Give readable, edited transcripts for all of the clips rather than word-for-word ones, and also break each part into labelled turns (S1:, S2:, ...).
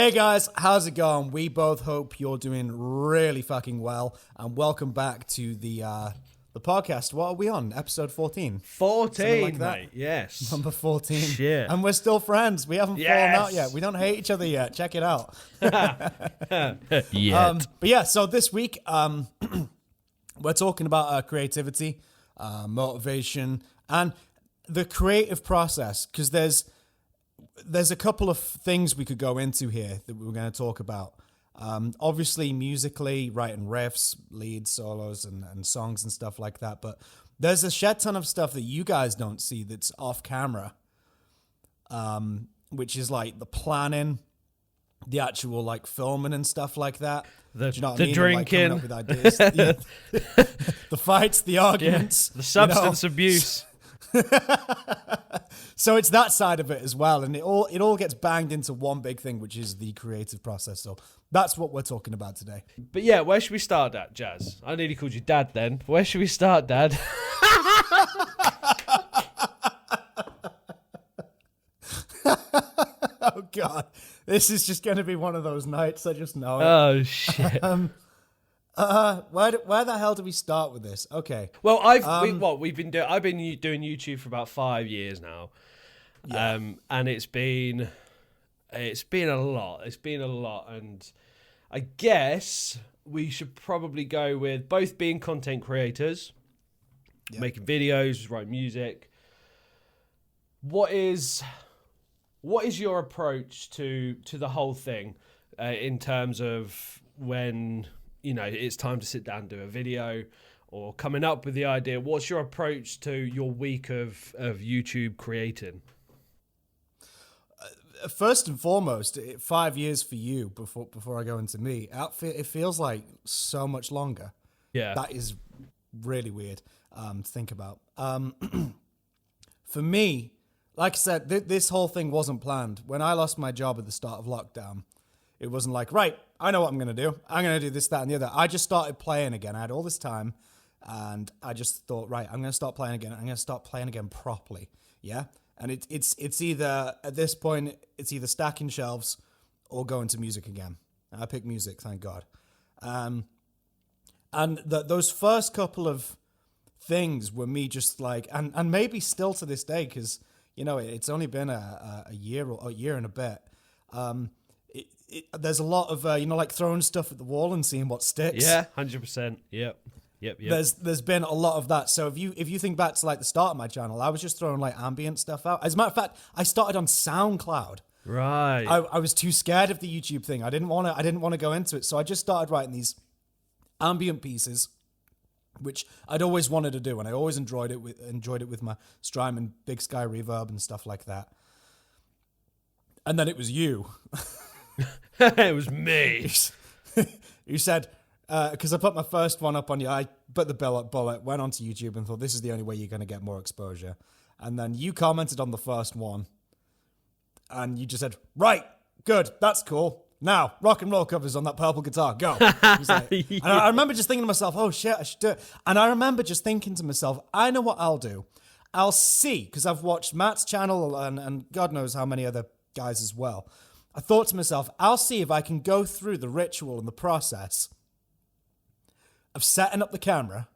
S1: Hey guys, how's it going? We both hope you're doing really fucking well, and welcome back to the podcast. What are we on? Episode 14?
S2: 14,
S1: like that?
S2: mate. Yes.
S1: Number 14.
S2: Shit.
S1: And we're still friends. We haven't fallen out yet. We don't hate each other yet. Check it out.
S2: Yeah.
S1: But yeah, so this week, we're talking about creativity, motivation, and the creative process, because there's a couple of things we could go into here that we're going to talk about. Obviously, musically, writing riffs, leads, solos, and songs and stuff like that. But there's a shed ton of stuff that you guys don't see that's off camera, which is like the planning, the actual like filming and stuff like that.
S2: The
S1: And,
S2: drinking,
S1: like, coming up with ideas. The fights, the arguments,
S2: the substance abuse.
S1: So it's that side of it as well, and it all gets banged into one big thing, which is the creative process. So that's what we're talking about today.
S2: But yeah, where should we start at, Jazz? I nearly called you Dad then. Where should we start, Dad?
S1: Oh God, this is just going to be one of those nights. I just know it.
S2: Oh shit.
S1: Where the hell do we start with this? Okay.
S2: Well, I've been doing YouTube for about 5 years now.
S1: Yeah.
S2: And it's been a lot. It's been a lot, and I guess we should probably go with both being content creators, making videos, writing music. What is your approach to the whole thing in terms of when it's time to sit down and do a video, or coming up with the idea? What's your approach to your week of YouTube creating?
S1: First and foremost, 5 years for you before I go into me. It feels like so much longer.
S2: Yeah.
S1: That is really weird to think about. For me, like I said, this whole thing wasn't planned. When I lost my job at the start of lockdown, it wasn't like, right, I know what I'm going to do. I'm going to do this, that, and the other. I just started playing again. I had all this time, and I just thought, right, I'm going to start playing again. I'm going to start playing again properly. Yeah? And it's either, at this point, it's either stacking shelves or going to music again. And I picked music, thank God. And those first couple of things were me just like, and maybe still to this day, because, it's only been a year or a year and a bit. There's a lot of, like throwing stuff at the wall and seeing what sticks.
S2: Yeah, 100%. Yep.
S1: There's been a lot of that. So if you think back to like the start of my channel, I was just throwing like ambient stuff out. As a matter of fact, I started on SoundCloud.
S2: Right.
S1: I was too scared of the YouTube thing. I didn't want to go into it. So I just started writing these ambient pieces, which I'd always wanted to do, and I always enjoyed it with my Strymon Big Sky Reverb and stuff like that. And then it was you.
S2: It was me.
S1: You said, because I put my first one up on you, I put the bullet, went onto YouTube and thought, this is the only way you're going to get more exposure. And then you commented on the first one, and you just said, right, good, that's cool. Now, rock and roll covers on that purple guitar, go. Like, and I remember just thinking to myself, oh shit, I should do it. And I remember just thinking to myself, I know what I'll do. I'll see, because I've watched Matt's channel and God knows how many other guys as well. I thought to myself, I'll see if I can go through the ritual and the process of setting up the camera,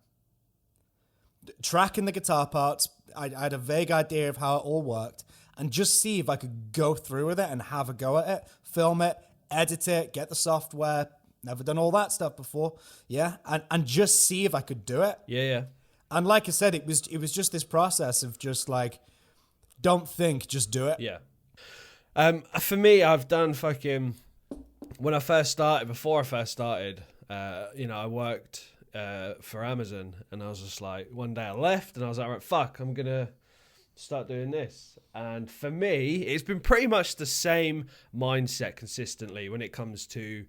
S1: tracking the guitar parts. I had a vague idea of how it all worked, and just see if I could go through with it and have a go at it, film it, edit it, get the software. Never done all that stuff before. Yeah. And just see if I could do it.
S2: Yeah.
S1: And like I said, it was just this process of just like, don't think, just do it.
S2: Yeah. For me, I've done fucking, before I first started, I worked for Amazon, and I was just like, one day I left and I was like, right, fuck, I'm going to start doing this. And for me, it's been pretty much the same mindset consistently when it comes to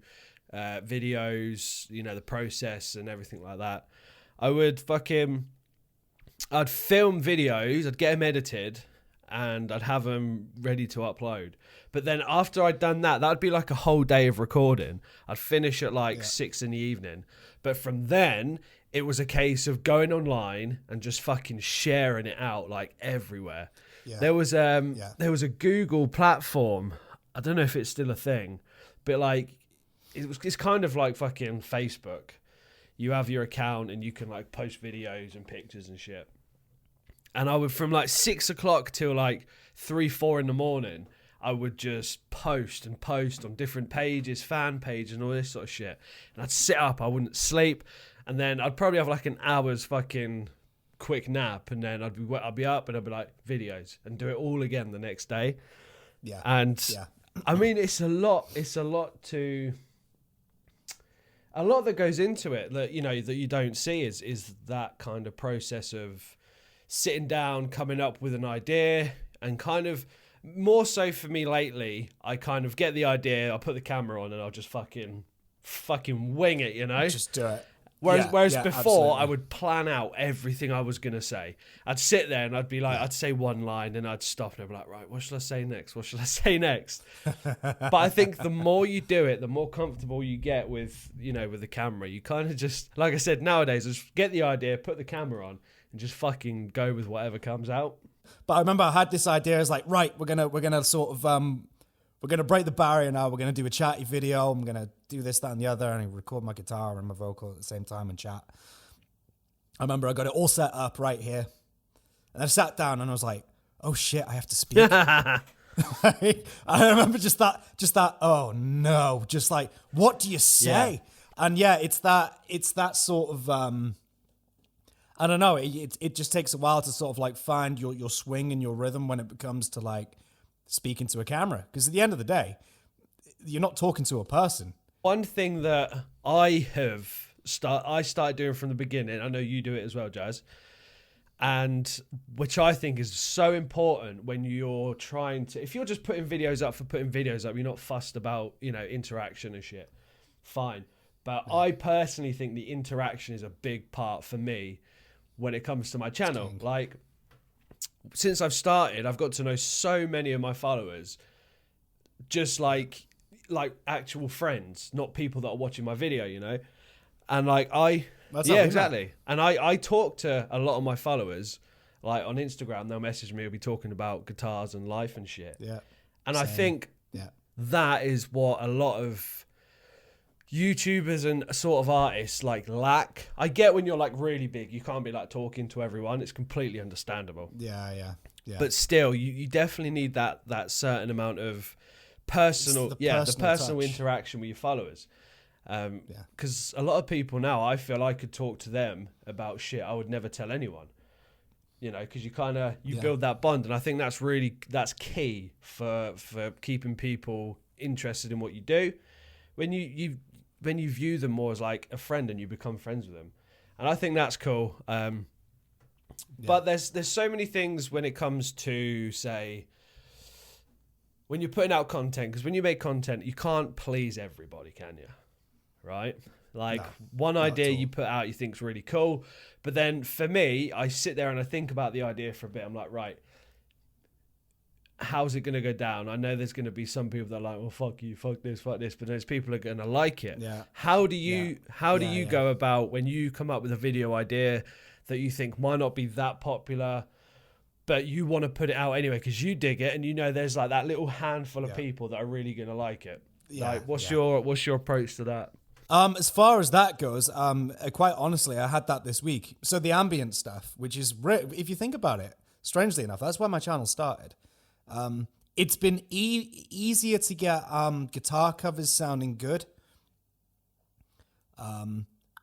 S2: videos, the process and everything like that. I'd film videos, I'd get them edited, and I'd have them ready to upload. But then after I'd done that, that'd be like a whole day of recording. I'd finish at 6 in the evening. But from then, it was a case of going online and just fucking sharing it out like everywhere. Yeah. There was a Google platform. I don't know if it's still a thing, But like, it's kind of like fucking Facebook. You have your account and you can like post videos and pictures and shit. And I would, from like 6 o'clock till like 3, 4 in the morning, I would just post on different pages, fan pages and all this sort of shit. And I'd sit up, I wouldn't sleep. And then I'd probably have like an hour's fucking quick nap. And then I'd be up and I'd be like, videos, and do it all again the next day.
S1: Yeah.
S2: And I mean, it's a lot that goes into it that, you know, that you don't see is that kind of process of sitting down, coming up with an idea, and kind of, more so for me lately, I kind of get the idea, I'll put the camera on and I'll just fucking wing it, you know?
S1: Just do it.
S2: Whereas before,
S1: absolutely.
S2: I would plan out everything I was going to say. I'd sit there and I'd be like, I'd say one line and I'd stop and I'd be like, right, what should I say next? What should I say next? But I think the more you do it, the more comfortable you get with, you know, with the camera. You kind of just, like I said, nowadays, just get the idea, put the camera on and just fucking go with whatever comes out.
S1: But I remember I had this idea. I was like, right, we're gonna sort of we're gonna break the barrier now. We're gonna do a chatty video. I'm gonna do this, that, and the other, and I record my guitar and my vocal at the same time and chat. I remember I got it all set up right here, and I sat down and I was like, oh shit, I have to speak. I remember just that. Oh no, just like, what do you say? Yeah. And yeah, it's that sort of. I don't know. It just takes a while to sort of like find your swing and your rhythm when it comes to like speaking to a camera. Because at the end of the day, you're not talking to a person.
S2: One thing that I started doing from the beginning, I know you do it as well, Jazz, and which I think is so important when you're trying to, if you're just putting videos up for putting videos up, you're not fussed about, you know, interaction and shit. Fine. But I personally think the interaction is a big part for me when it comes to my channel. Like, since I've started, I've got to know so many of my followers, just like actual friends, not people that are watching my video, you know? And like, exactly. And I talk to a lot of my followers, like on Instagram, they'll message me, we'll be talking about guitars and life and shit.
S1: Yeah.
S2: And I think that is what a lot of YouTubers and sort of artists like lack. I get when you're like really big, you can't be like talking to everyone. It's completely understandable.
S1: Yeah.
S2: But still, you definitely need that certain amount of personal, the personal interaction with your followers. Because a lot of people now, I feel I could talk to them about shit I would never tell anyone. You know, because you build that bond, and I think that's key for keeping people interested in what you do. When you view them more as like a friend and you become friends with them. And I think that's cool. But there's so many things when it comes to, say, when you're putting out content, because when you make content, you can't please everybody, can you? Right? Like, one idea you put out you think's really cool. But then for me, I sit there and I think about the idea for a bit. I'm like, right, how's it going to go down? I know there's going to be some people that are like, well, fuck you, fuck this. But there's people that are going to like it. Yeah. How do you go about when you come up with a video idea that you think might not be that popular, but you want to put it out anyway because you dig it and you know there's like that little handful of people that are really going to like it? Like, what's your approach to that?
S1: As far as that goes, quite honestly, I had that this week. So the ambient stuff, which is, if you think about it, strangely enough, that's where my channel started. It's been easier to get guitar covers sounding good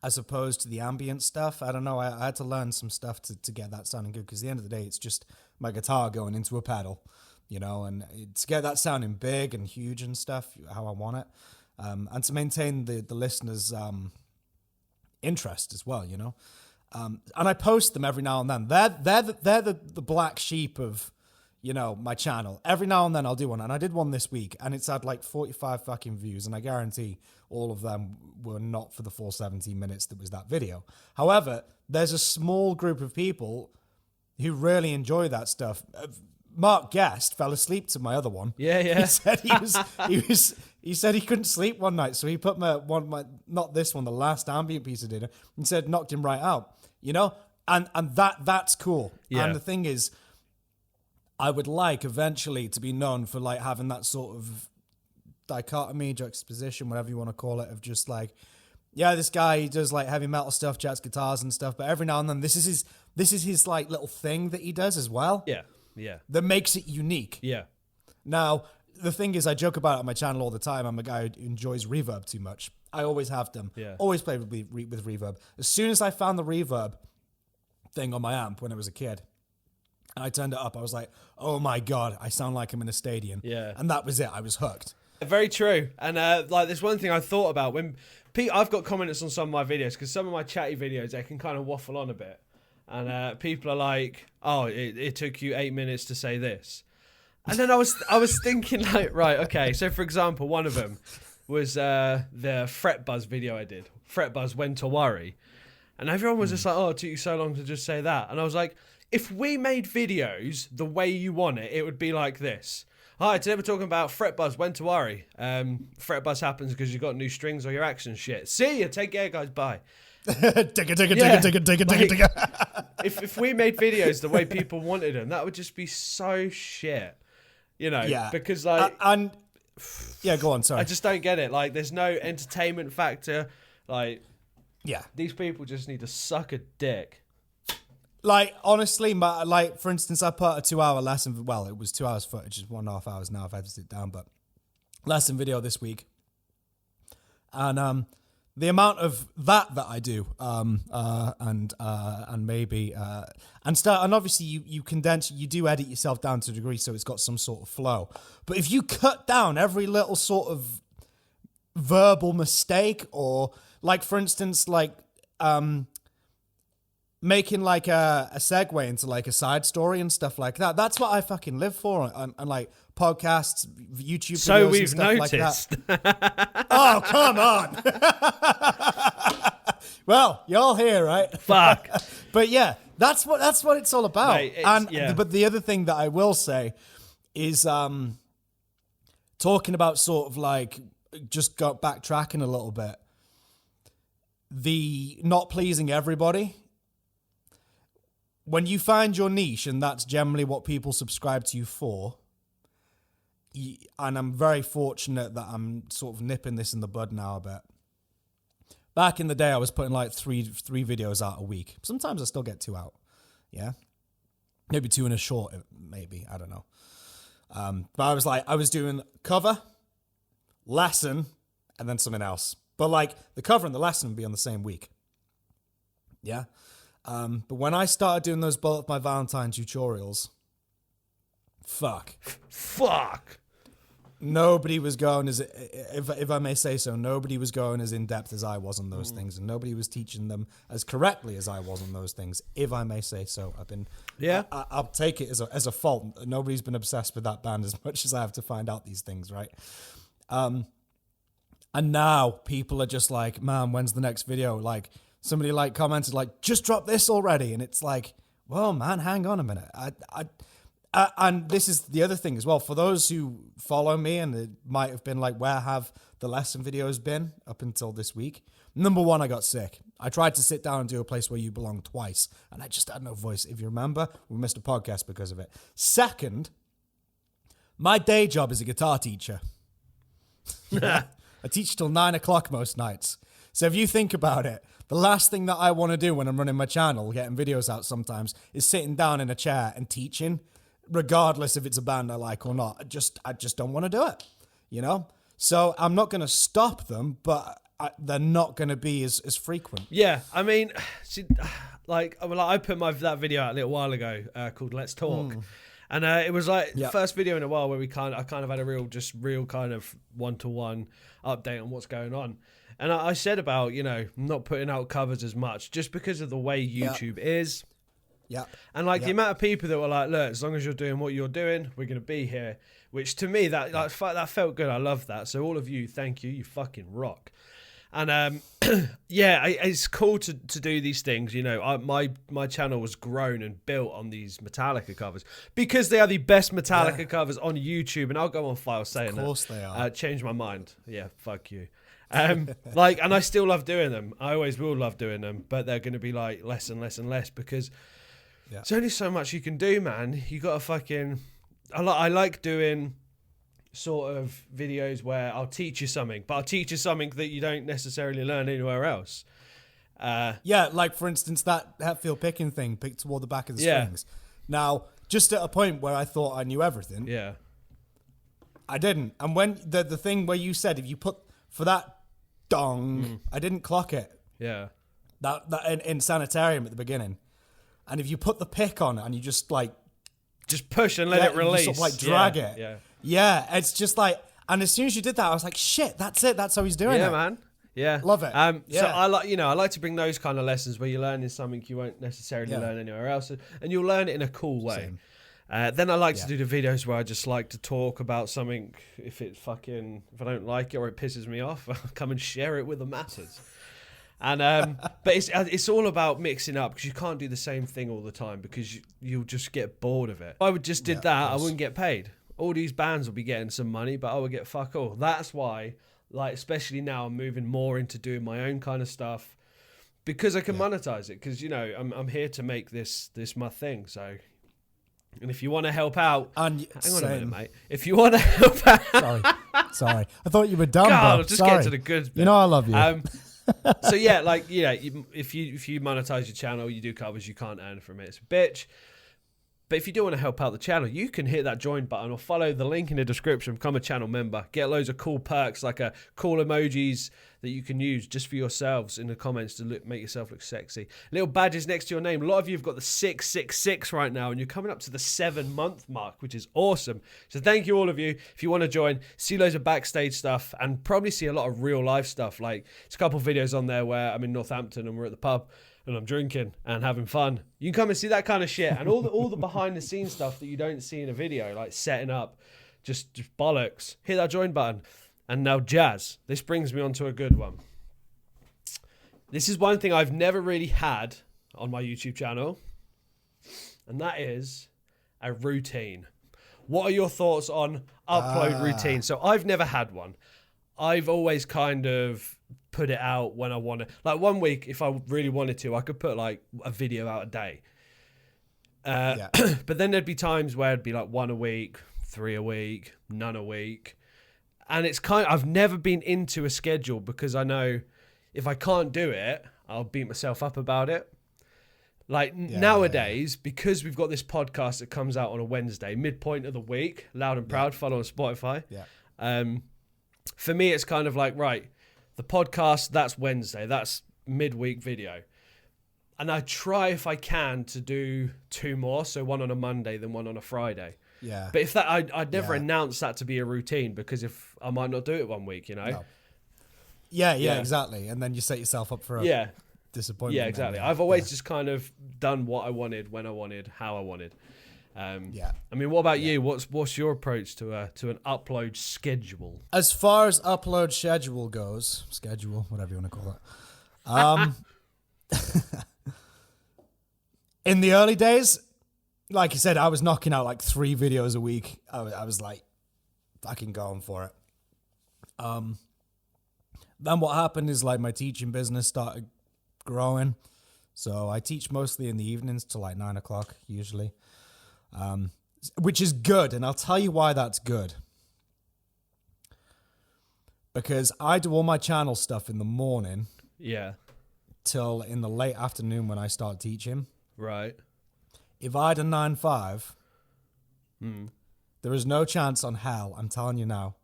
S1: as opposed to the ambient stuff. I don't know. I had to learn some stuff to get that sounding good because at the end of the day, it's just my guitar going into a pedal, you know, and to get that sounding big and huge and stuff, how I want it. And to maintain the listeners' interest as well, you know. And I post them every now and then. They're the black sheep of, you know, my channel. Every now and then I'll do one. And I did one this week and it's had like 45 fucking views. And I guarantee all of them were not for the full 17 minutes that was that video. However, there's a small group of people who really enjoy that stuff. Mark Guest fell asleep to my other one.
S2: Yeah.
S1: He said he said he couldn't sleep one night. So he put not this one, the last ambient piece I did, and said knocked him right out, you know? And that's cool. Yeah. And the thing is, I would like eventually to be known for like having that sort of dichotomy, juxtaposition, whatever you want to call it, of just like, yeah, this guy, he does like heavy metal stuff, jazz guitars and stuff, but every now and then this is his like little thing that he does as well.
S2: Yeah.
S1: That makes it unique.
S2: Yeah.
S1: Now, the thing is, I joke about it on my channel all the time. I'm a guy who enjoys reverb too much. I always have done.
S2: Yeah.
S1: Always played with reverb. As soon as I found the reverb thing on my amp when I was a kid, and I turned it up, I was like, oh my God, I sound like I'm in a stadium.
S2: Yeah.
S1: And that was it. I was hooked.
S2: Very true. And like, there's one thing I thought about when I've got comments on some of my videos, because some of my chatty videos, they can kind of waffle on a bit. And people are like, oh, it took you 8 minutes to say this. And then I was thinking like, right, okay. So for example, one of them was the fret buzz video I did. Fret buzz, when to worry. And everyone was just like, oh, it took you so long to just say that. And I was like, if we made videos the way you want it, it would be like this. Hi, today we're talking about fret buzz, when to worry. Fret buzz happens because you've got new strings or your action shit. See ya, take care, guys, bye.
S1: Take it.
S2: If we made videos the way people wanted them, that would just be so shit. You know, because like...
S1: and yeah, go on, sorry.
S2: I just don't get it. Like, there's no entertainment factor. Like,
S1: yeah,
S2: these people just need to suck a dick.
S1: Like, honestly, like, for instance, I put a 2-hour lesson, well, it was 2 hours footage, it's 1.5 hours now, I've edited it down, but lesson video this week. And the amount of that I do, and maybe, and obviously you condense, you do edit yourself down to a degree so it's got some sort of flow. But if you cut down every little sort of verbal mistake, or like, for instance, like, making like a segue into like a side story and stuff like that. That's what I fucking live for. And like podcasts, YouTube videos
S2: so we've
S1: and stuff
S2: noticed.
S1: Like that. Oh, come on. Well, you're all here, right?
S2: Fuck.
S1: But yeah, that's what it's all about.
S2: Mate,
S1: but the other thing that I will say is talking about sort of like, just got backtracking a little bit. The not pleasing everybody. When you find your niche, and that's generally what people subscribe to you for, and I'm very fortunate that I'm sort of nipping this in the bud now a bit. Back in the day, I was putting like three videos out a week. Sometimes I still get 2 out. Yeah. Maybe 2 in a short, maybe. I don't know. But I was doing cover, lesson, and then something else. But like the cover and the lesson would be on the same week. Yeah. But when I started doing those Bullet My Valentine tutorials, fuck. Nobody was going as, if I may say so, nobody was going as in-depth as I was on those things, and nobody was teaching them as correctly as I was on those things, if I may say so. I'll take it as a fault. Nobody's been obsessed with that band as much as I have to find out these things, right? And now people are just like, man, when's the next video? Like, somebody like commented like, just drop this already. And it's like, well, man, hang on a minute. And this is the other thing as well. For those who follow me, and it might have been like, where have the lesson videos been up until this week? Number one, I got sick. I tried to sit down and do A Place Where You Belong twice, and I just had no voice. If you remember, we missed a podcast because of it. Second, my day job is a guitar teacher. Yeah. I teach till 9 o'clock most nights. So if you think about it, the last thing that I want to do when I'm running my channel, getting videos out sometimes, is sitting down in a chair and teaching, regardless if it's a band I like or not. I just don't want to do it, you know? So I'm not going to stop them, but they're not going to be as frequent.
S2: Yeah, I mean, see, like I put that video out a little while ago called Let's Talk. And it was like the first video in a while where I kind of had a real kind of one-to-one update on what's going on. And I said about, not putting out covers as much just because of the way YouTube is.
S1: Yeah.
S2: And like the amount of people that were like, look, as long as you're doing what you're doing, we're going to be here. Which to me, that felt good. I love that. So all of you, thank you. You fucking rock. And it's cool to do these things. My channel was grown and built on these Metallica covers because they are the best Metallica covers on YouTube. And I'll go on file saying that.
S1: Of course they are.
S2: Change my mind. Yeah, fuck you. And I still love doing them. I always will love doing them, but they're going to be like less and less and less because there's only so much you can do, man. You got to fucking. I like doing sort of videos where I'll teach you something, but I'll teach you something that you don't necessarily learn anywhere else.
S1: Yeah, like for instance, that Hetfield picking thing, picked toward the back of the strings. Now, just at a point where I thought I knew everything, I didn't. And when the thing where you said if you put for that dong, I didn't clock it.
S2: Yeah.
S1: That in sanitarium at the beginning, and if you put the pick on it and you just
S2: push and let it release,
S1: you sort of drag it. Yeah, it's just like, and as soon as you did that, I was like, shit, that's it. That's how he's doing it.
S2: Yeah, man. Yeah,
S1: love it.
S2: So I like to bring those kind of lessons where you're learning something you won't necessarily learn anywhere else, and you'll learn it in a cool way. Then I like to do the videos where I just like to talk about something. If I don't like it or it pisses me off, I'll come and share it with the masses. And but it's all about mixing up, because you can't do the same thing all the time, because you'll just get bored of it. If I would just did that, I wouldn't get paid. All these bands will be getting some money, but I would get fuck all. That's why, like, especially now, I'm moving more into doing my own kind of stuff, because I can monetize it. Because I'm here to make this my thing. So, and if you want to help out, hang on a minute, mate. If you want to help out,
S1: sorry, I thought you were done.
S2: God, just get to the good bit.
S1: You know I love you.
S2: So yeah, if you monetize your channel, you do covers, you can't earn from it. It's a bitch. But if you do want to help out the channel, you can hit that join button or follow the link in the description, become a channel member, get loads of cool perks like cool emojis that you can use just for yourselves in the comments to make yourself look sexy. Little badges next to your name. A lot of you have got the 666 right now, and you're coming up to the 7-month mark, which is awesome. So thank you, all of you. If you want to join, see loads of backstage stuff and probably see a lot of real life stuff. Like, there's a couple of videos on there where I'm in Northampton and we're at the pub and I'm drinking and having fun. You can come and see that kind of shit and all the behind the scenes stuff that you don't see in a video, like setting up, just bollocks. Hit that join button. And now jazz. This brings me on to a good one. This is one thing I've never really had on my YouTube channel, and that is a routine. What are your thoughts on upload routine? So I've never had one. I've always kind of put it out when I want to. Like, one week, if I really wanted to, I could put like a video out a day. But then there'd be times where it'd be like 1 a week, 3 a week, none a week. And it's I've never been into a schedule, because I know if I can't do it, I'll beat myself up about it. Like nowadays, because we've got this podcast that comes out on a Wednesday, midpoint of the week, Loud and Proud, follow on Spotify. For me, it's kind of like, right, the podcast, that's Wednesday, that's midweek video. And I try, if I can, to do 2 more. So one on a Monday, then one on a Friday.
S1: Yeah.
S2: But if that, I'd never announce that to be a routine, because if I might not do it one week,
S1: No. Yeah, exactly. And then you set yourself up for a disappointment.
S2: Yeah, exactly. I've always just kind of done what I wanted, when I wanted, how I wanted. I mean, what about you? What's your approach to an upload schedule?
S1: As far as upload schedule goes, whatever you want to call it. In the early days, like I said, I was knocking out like 3 videos a week. I was like fucking going for it. Then what happened is, like, my teaching business started growing. So I teach mostly in the evenings till like 9 o'clock usually, which is good. And I'll tell you why that's good. Because I do all my channel stuff in the morning.
S2: Yeah.
S1: Till in the late afternoon when I start teaching.
S2: Right.
S1: If I had a 9-5, there is no chance on hell, I'm telling you now.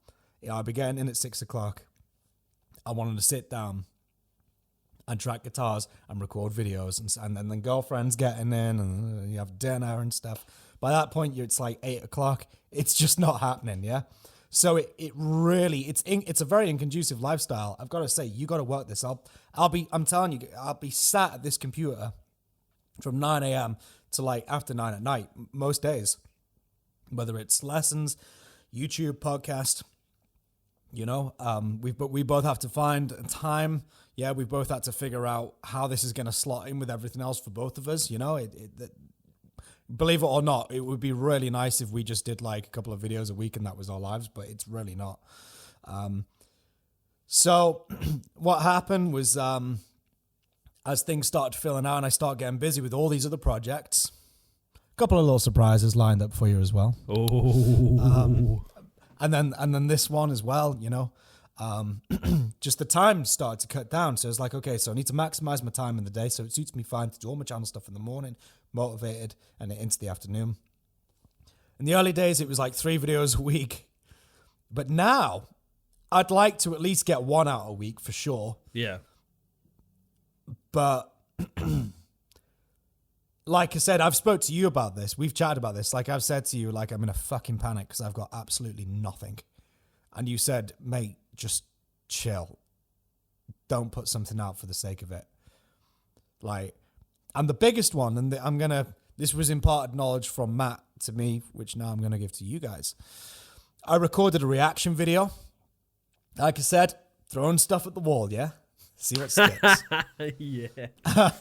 S1: I'll be getting in at 6 o'clock. I wanted to sit down and track guitars and record videos, and then girlfriend's getting in, and you have dinner and stuff. By that point, it's like 8 o'clock. It's just not happening, yeah? So it really, it's a very inconducive lifestyle. I've got to say, you got to work this. I'm telling you, I'll be sat at this computer from 9 a.m. to like after 9 at night, most days, whether it's lessons, YouTube, podcast, we both have to find time. Yeah, we both had to figure out how this is going to slot in with everything else for both of us. Believe it or not, it would be really nice if we just did like a couple of videos a week and that was our lives, but it's really not. So what happened was, as things started filling out and I started getting busy with all these other projects, a couple of little surprises lined up for you as well.
S2: Oh.
S1: then this one as well, you know. Just the time started to cut down. So it's like, okay, so I need to maximize my time in the day. So it suits me fine to do all my channel stuff in the morning, motivated, and into the afternoon. In the early days, it was like 3 videos a week. But now, I'd like to at least get 1 out a week for sure.
S2: Yeah.
S1: But like I said, I've spoke to you about this. We've chatted about this. Like I've said to you, like I'm in a fucking panic because I've got absolutely nothing. And you said, mate, just chill. Don't put something out for the sake of it. Like, and the biggest one, and this was imparted knowledge from Matt to me, which now I'm going to give to you guys. I recorded a reaction video. Like I said, throwing stuff at the wall, yeah? See what sticks.
S2: Yeah.
S1: And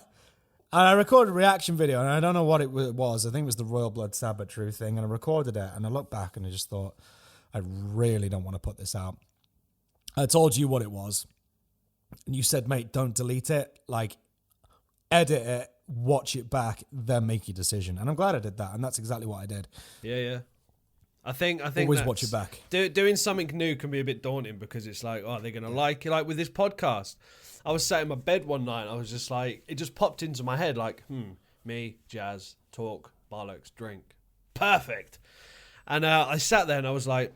S1: I recorded a reaction video, and I don't know what it was. I think it was the Royal Blood Sabbatry thing, and I recorded it, and I looked back, and I just thought, I really don't want to put this out. I told you what it was, and you said, mate, don't delete it. Like, edit it, watch it back, then make your decision. And I'm glad I did that, and that's exactly what I did.
S2: Yeah. I think
S1: always watch it back.
S2: Doing something new can be a bit daunting because it's like, oh, they're going to like it. Like with this podcast, I was sat in my bed one night and I was just like, it just popped into my head like, me, jazz, talk, bollocks, drink. Perfect. And I sat there and I was like,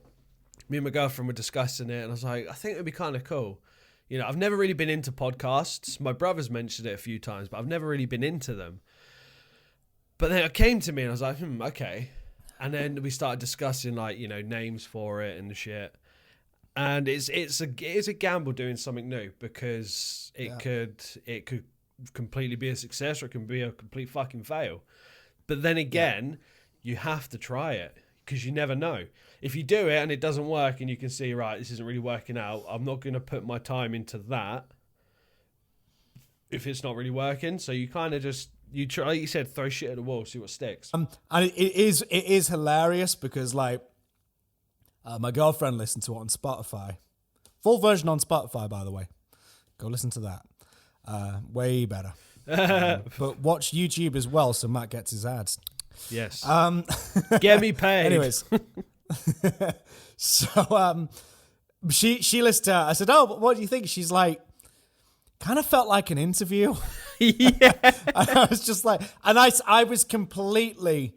S2: me and my girlfriend were discussing it and I was like, I think it'd be kind of cool. You know, I've never really been into podcasts. My brother's mentioned it a few times, but I've never really been into them. But then it came to me and I was like, okay. And then we started discussing like, you know, names for it and shit. And it's a gamble doing something new because it could completely be a success or it can be a complete fucking fail. But then again, you have to try it because you never know. If you do it and it doesn't work and you can see, right, this isn't really working out, I'm not going to put my time into that if it's not really working. So you kind of just, you try, like you said, throw shit at the wall, see what sticks.
S1: And it is hilarious because like my girlfriend listened to it on Spotify, full version on Spotify, by the way. Go listen to that. Way better. But watch YouTube as well, so Matt gets his ads.
S2: Yes. Get me paid.
S1: Anyways, so she listened to it. I said, "Oh, but what do you think?" She's like, kind of felt like an interview.
S2: Yeah.
S1: And I was just like, and I was completely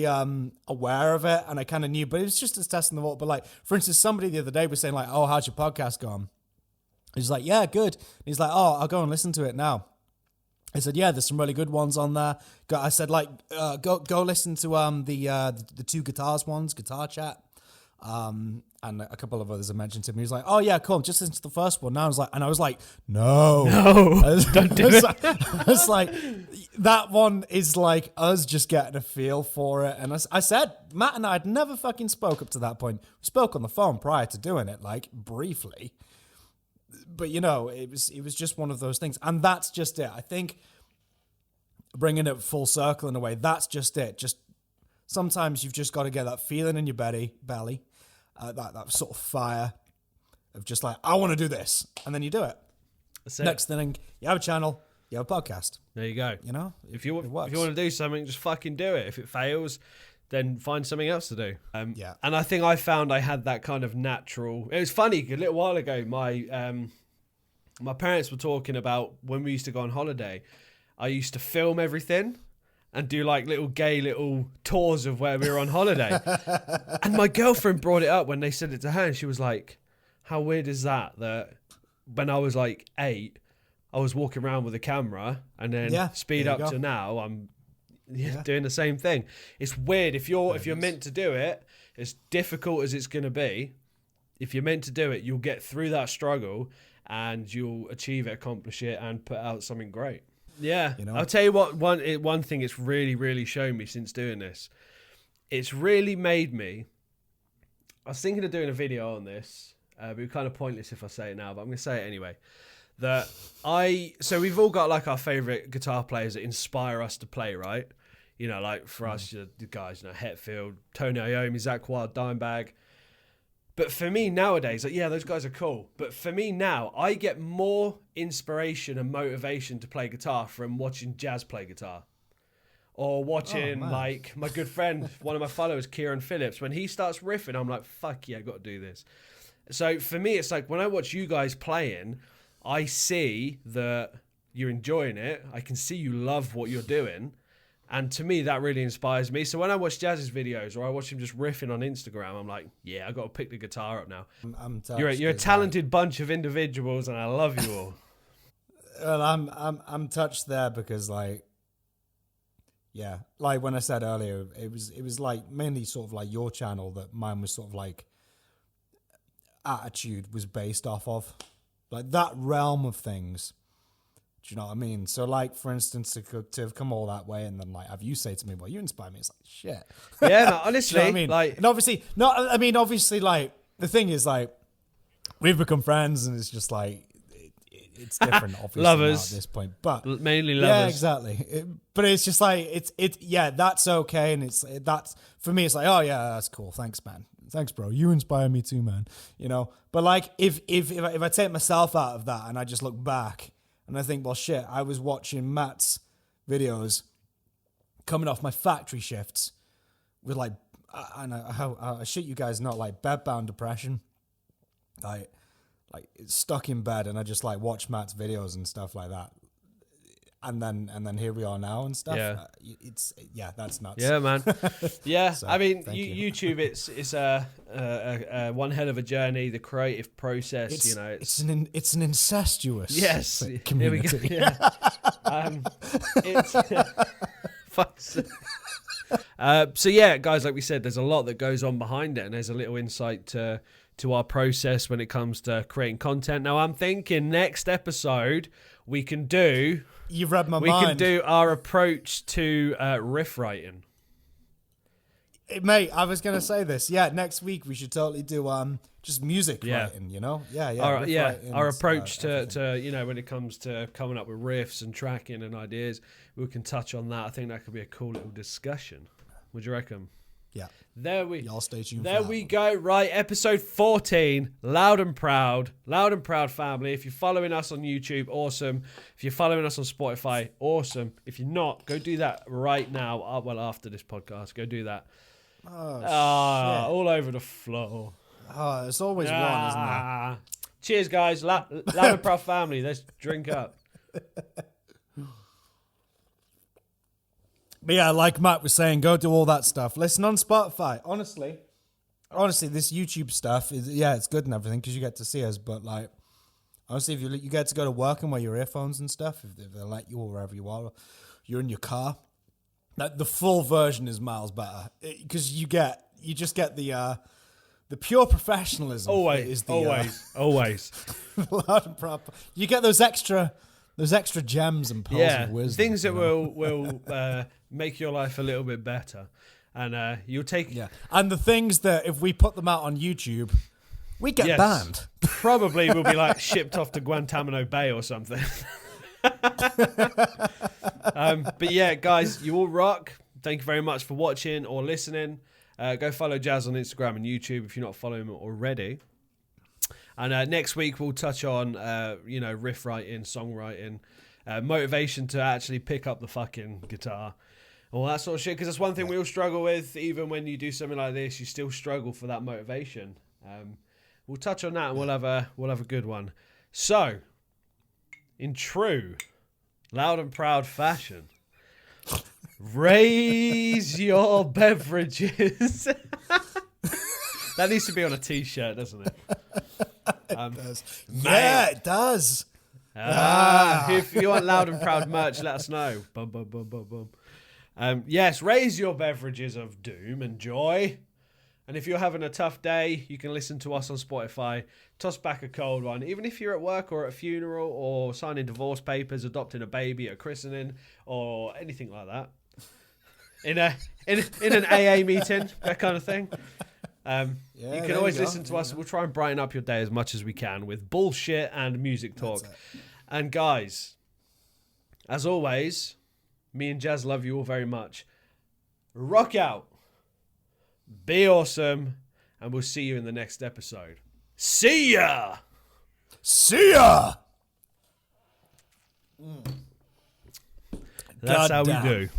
S1: aware of it, and I kind of knew, but it was just a test in the water. But like, for instance, somebody the other day was saying like, "Oh, how's your podcast gone?" He's like, "Yeah, good." And he's like, "Oh, I'll go and listen to it now." I said, "Yeah, there's some really good ones on there." I said, "Like, go listen to the 2 guitars ones, Guitar Chat." And a couple of others I mentioned to him. He was like, "Oh yeah, cool. Just listen to the first one." Now I was like, "No,
S2: don't do it."
S1: I was like, that one is like us just getting a feel for it. And I said, Matt and I had never fucking spoke up to that point. We spoke on the phone prior to doing it, like briefly. But you know, it was just one of those things, and that's just it. I think bringing it full circle in a way, that's just it. Just sometimes you've just got to get that feeling in your belly. That sort of fire of just like, I want to do this. And then you do it.
S2: That's it.
S1: Next thing, you have a channel, you have a podcast.
S2: There you go.
S1: You know?
S2: If you want to do something, just fucking do it. If it fails, then find something else to do.
S1: Yeah.
S2: And I think I found I had that kind of natural... It was funny, a little while ago, my parents were talking about when we used to go on holiday, I used to film everything and do like little tours of where we were on holiday. And my girlfriend brought it up when they said it to her and she was like, how weird is that when I was like 8, I was walking around with a camera and then speed up to now, I'm doing the same thing. It's weird. If you're meant to do it, as difficult as it's going to be, if you're meant to do it, you'll get through that struggle and you'll achieve it, accomplish it and put out something great. Yeah, you know? I'll tell you what. One thing it's really, really shown me since doing this, it's really made me. I was thinking of doing a video on this, but it's kind of pointless if I say it now, but I'm going to say it anyway. So we've all got like our favorite guitar players that inspire us to play, right? You know, like for us, the guys, you know, Hetfield, Tony Iommi, Zakk Wylde, Dimebag. But for me nowadays, like, yeah, those guys are cool. But for me now, I get more inspiration and motivation to play guitar from watching Jazz play guitar. Or watching like my good friend, one of my followers, Kieran Phillips, when he starts riffing, I'm like, fuck yeah, I got to do this. So for me, it's like when I watch you guys playing, I see that you're enjoying it. I can see you love what you're doing. And to me, that really inspires me. So when I watch Jazz's videos or I watch him just riffing on Instagram, I'm like, yeah, I got to pick the guitar up now.
S1: I'm touched,
S2: you're a talented bunch of individuals, and I love you all.
S1: Well, I'm touched there because like, yeah, like when I said earlier, it was like mainly sort of like your channel that mine was sort of like attitude was based off of, like that realm of things. Do you know what I mean? So like, for instance, to have come all that way and then like have you say to me, well, you inspire me. It's like, shit.
S2: Yeah, no, honestly,
S1: you know what I mean?
S2: Like,
S1: and obviously like the thing is like we've become friends and it's just like, it's different, obviously,
S2: lovers
S1: now at this point, but
S2: mainly lovers.
S1: Yeah, exactly. But it's just like yeah, that's okay, and that's for me. It's like, oh yeah, that's cool. Thanks, man. Thanks, bro. You inspire me too, man. You know. But like, if I take myself out of that and I just look back and I think, well, shit, I was watching Matt's videos coming off my factory shifts with like, I shit you guys not, like bedbound depression, like it's stuck in bed, and I just like watch Matt's videos and stuff like that, and then here we are now and stuff.
S2: Yeah,
S1: that's nuts.
S2: Yeah, man. Yeah,
S1: So,
S2: I mean,
S1: you.
S2: YouTube, it's a one hell of a journey. The creative process, you know,
S1: it's an incestuous
S2: Here
S1: community.
S2: we go. Yeah. It's so yeah, guys, like we said, there's a lot that goes on behind it, and there's a little insight to our process when it comes to creating content. Now, I'm thinking next episode we can do.
S1: You've read my mind.
S2: We can do our approach to riff writing.
S1: Mate, I was gonna say this. Yeah, next week we should totally do just music writing. You know,
S2: Our approach to you know, when it comes to coming up with riffs and tracking and ideas, we can touch on that. I think that could be a cool little discussion. Would you reckon?
S1: Yeah.
S2: Y'all
S1: stay tuned.
S2: There we go. Right, episode 14. Loud and proud family. If you're following us on YouTube, awesome. If you're following us on Spotify, awesome. If you're not, go do that right now. Well, after this podcast, go do that.
S1: Oh, shit.
S2: All over the floor.
S1: Oh, there's always one, isn't there?
S2: Cheers, guys. Loud and proud family. Let's drink up.
S1: But yeah, like Matt was saying, go do all that stuff. Listen on Spotify. Honestly, this YouTube stuff it's good and everything because you get to see us. But like, honestly, if you get to go to work and wear your earphones and stuff, if they let you or wherever you are, you're in your car. The full version is miles better because you just get the pure professionalism.
S2: Always.
S1: Loud and proper. You get those extra gems and pearls of wisdom.
S2: Things that will make your life a little bit better. And you'll take...
S1: Yeah. And the things that if we put them out on YouTube, we get banned.
S2: Probably will be like shipped off to Guantanamo Bay or something. But yeah, guys, you all rock. Thank you very much for watching or listening. Go follow Jazz on Instagram and YouTube if you're not following him already. And next week we'll touch on, riff writing, songwriting, motivation to actually pick up the fucking guitar, all that sort of shit. Because that's one thing we all struggle with. Even when you do something like this, you still struggle for that motivation. We'll touch on that, and we'll have a good one. So, in true loud and proud fashion, raise your beverages. That needs to be on a t-shirt, doesn't it?
S1: It does. Yeah, it does.
S2: If you want loud and proud merch, let us know. Bum, bum, bum, bum, bum. Yes, raise your beverages of doom and joy. And if you're having a tough day, you can listen to us on Spotify. Toss back a cold one. Even if you're at work or at a funeral or signing divorce papers, adopting a baby, a christening, or anything like that. In an AA meeting, that kind of thing. You can always listen to us. We'll try and brighten up your day as much as we can with bullshit and music talk. And guys, as always, me and Jazz love you all very much. Rock out. Be awesome. And we'll see you in the next episode. See ya!
S1: See ya!
S2: That's how we do.